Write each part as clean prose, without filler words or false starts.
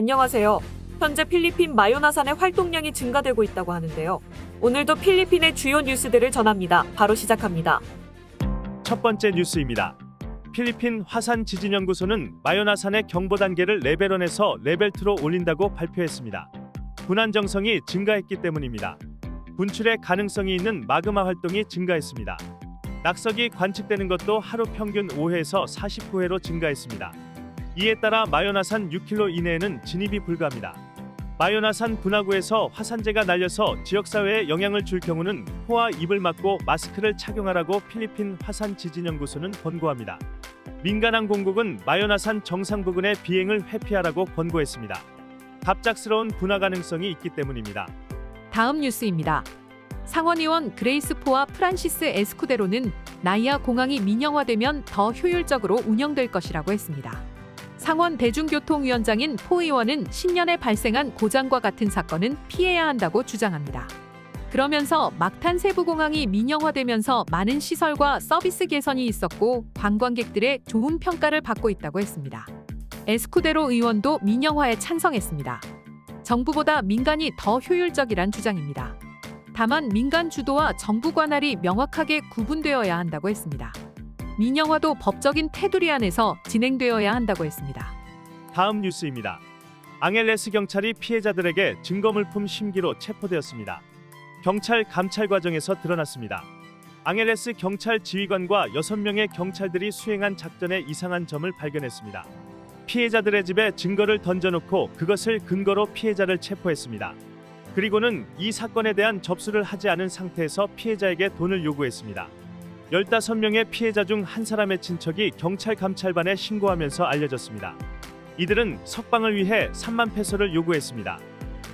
안녕하세요. 현재 필리핀 마요나산의 활동량이 증가되고 있다고 하는데요. 오늘도 필리핀의 주요 뉴스들을 전합니다. 바로 시작합니다. 첫 번째 뉴스입니다. 필리핀 화산 지진연구소는 마요나산의 경보 단계를 레벨 1에서 레벨 2로 올린다고 발표했습니다. 분한 정성이 증가했기 때문입니다. 분출의 가능성이 있는 마그마 활동이 증가했습니다. 낙석이 관측되는 것도 하루 평균 5회에서 49회로 증가했습니다. 이에 따라 마요나산 6km 이내에는 진입이 불가합니다. 마요나산 분화구에서 화산재가 날려서 지역사회에 영향을 줄 경우는 코와 입을 막고 마스크를 착용하라고 필리핀 화산 지진연구소는 권고합니다. 민간항공국은 마요나산 정상 부근의 비행을 회피하라고 권고했습니다. 갑작스러운 분화 가능성이 있기 때문입니다. 다음 뉴스입니다. 상원의원 그레이스 포와 프란시스 에스쿠데로는 나이아 공항이 민영화되면 더 효율적으로 운영될 것이라고 했습니다. 상원 대중교통위원장인 포 의원은 신년에 발생한 고장과 같은 사건은 피해야 한다고 주장합니다. 그러면서 막탄 세부공항이 민영화되면서 많은 시설과 서비스 개선이 있었고 관광객들의 좋은 평가를 받고 있다고 했습니다. 에스쿠데로 의원도 민영화에 찬성했습니다. 정부보다 민간이 더 효율적이란 주장입니다. 다만 민간 주도와 정부 관할이 명확하게 구분되어야 한다고 했습니다. 민영화도 법적인 테두리 안에서 진행되어야 한다고 했습니다. 다음 뉴스입니다. 앙헬레스 경찰이 피해자들에게 증거물품 심기로 체포되었습니다. 경찰 감찰 과정에서 드러났습니다. 앙헬레스 경찰 지휘관과 6명의 경찰들이 수행한 작전에 이상한 점을 발견했습니다. 피해자들의 집에 증거를 던져놓고 그것을 근거로 피해자를 체포했습니다. 그리고는 이 사건에 대한 접수를 하지 않은 상태에서 피해자에게 돈을 요구했습니다. 15명의 피해자 중 한 사람의 친척이 경찰 감찰반에 신고하면서 알려졌습니다. 이들은 석방을 위해 3만 페소를 요구했습니다.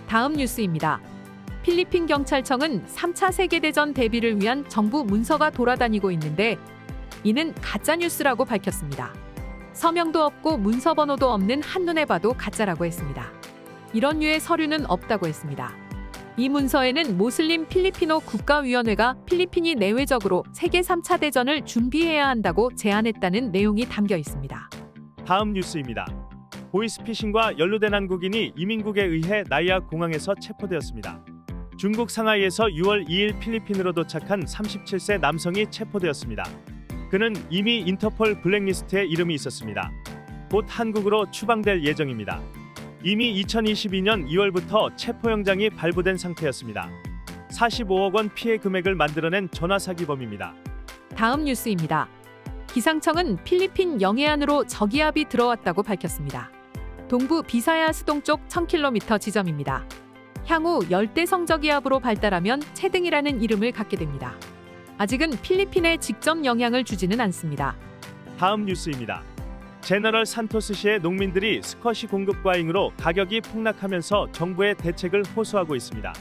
다음 뉴스입니다. 필리핀 경찰청은 3차 세계대전 대비를 위한 정부 문서가 돌아다니고 있는데 이는 가짜뉴스라고 밝혔습니다. 서명도 없고 문서 번호도 없는 한눈에 봐도 가짜라고 했습니다. 이런 류의 서류는 없다고 했습니다. 이 문서에는 모슬림 필리피노 국가위원회가 필리핀이 내외적으로 세계 3차 대전을 준비해야 한다고 제안했다는 내용이 담겨 있습니다. 다음 뉴스입니다. 보이스피싱과 연루된 한국인이 이민국에 의해 나이아 공항에서 체포되었습니다. 중국 상하이에서 6월 2일 필리핀으로 도착한 37세 남성이 체포되었습니다. 그는 이미 인터폴 블랙리스트에 이름이 있었습니다. 곧 한국으로 추방될 예정입니다. 이미 2022년 2월부터 체포영장이 발부된 상태였습니다. 45억 원 피해 금액을 만들어낸 전화사기범입니다. 다음 뉴스입니다. 기상청은 필리핀 영해안으로 저기압이 들어왔다고 밝혔습니다. 동부 비사야스 동쪽 1000km 지점입니다. 향후 열대성 저기압으로 발달하면 채등이라는 이름을 갖게 됩니다. 아직은 필리핀에 직접 영향을 주지는 않습니다. 다음 뉴스입니다. 제너럴 산토스시의 농민들이 스쿼시 공급 과잉으로 가격이 폭락하면서 정부의 대책을 호소하고 있습니다.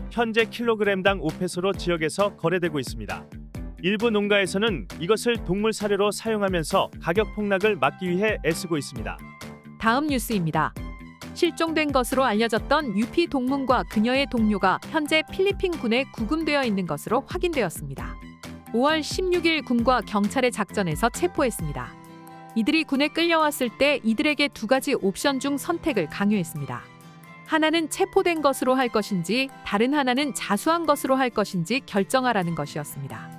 현재 킬로그램당 5페소로 지역에서 거래되고 있습니다. 일부 농가에서는 이것을 동물 사료로 사용하면서 가격 폭락을 막기 위해 애쓰고 있습니다. 다음 뉴스입니다. 실종된 것으로 알려졌던 유피 동문과 그녀의 동료가 현재 필리핀 군에 구금되어 있는 것으로 확인되었습니다. 5월 16일 군과 경찰의 작전에서 체포했습니다. 이들이 군에 끌려왔을 때 이들에게 두 가지 옵션 중 선택을 강요했습니다. 하나는 체포된 것으로 할 것인지 다른 하나는 자수한 것으로 할 것인지 결정하라는 것이었습니다.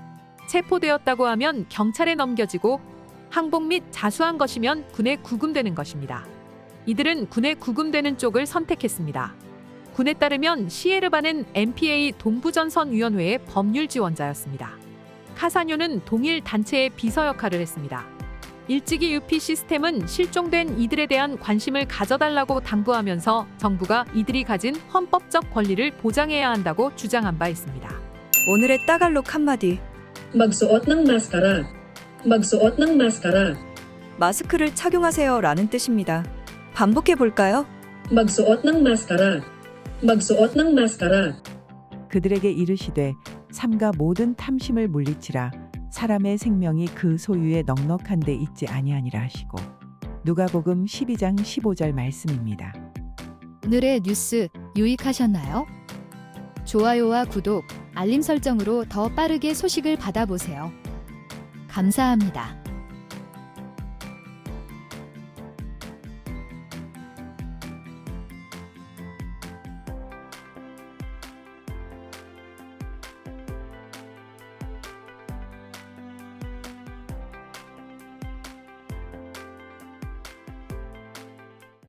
체포되었다고 하면 경찰에 넘겨지고 항복 및 자수한 것이면 군에 구금되는 것입니다. 이들은 군에 구금되는 쪽을 선택했습니다. 군에 따르면 시에르바는 MPA 동부전선위원회의 법률 지원자였습니다. 카사뇨는 동일 단체의 비서 역할을 했습니다. 일찍이 UP 시스템은 실종된 이들에 대한 관심을 가져달라고 당부하면서 정부가 이들이 가진 헌법적 권리를 보장해야 한다고 주장한 바 있습니다. 오늘의 따갈록 한마디. Magsuot ng maskara. Magsuot ng maskara. 마스크를 착용하세요 라는 뜻입니다. 반복해 볼까요? Magsuot ng maskara. Magsuot ng maskara. 그들에게 이르시되 삼가 모든 탐심을 물리치라. 사람의 생명이 그 소유에 넉넉한 데 있지 아니하니라 하시고. 누가복음 12장 15절 말씀입니다. 오늘의 뉴스 유익하셨나요? 좋아요와 구독, 알림 설정으로 더 빠르게 소식을 받아보세요. 감사합니다.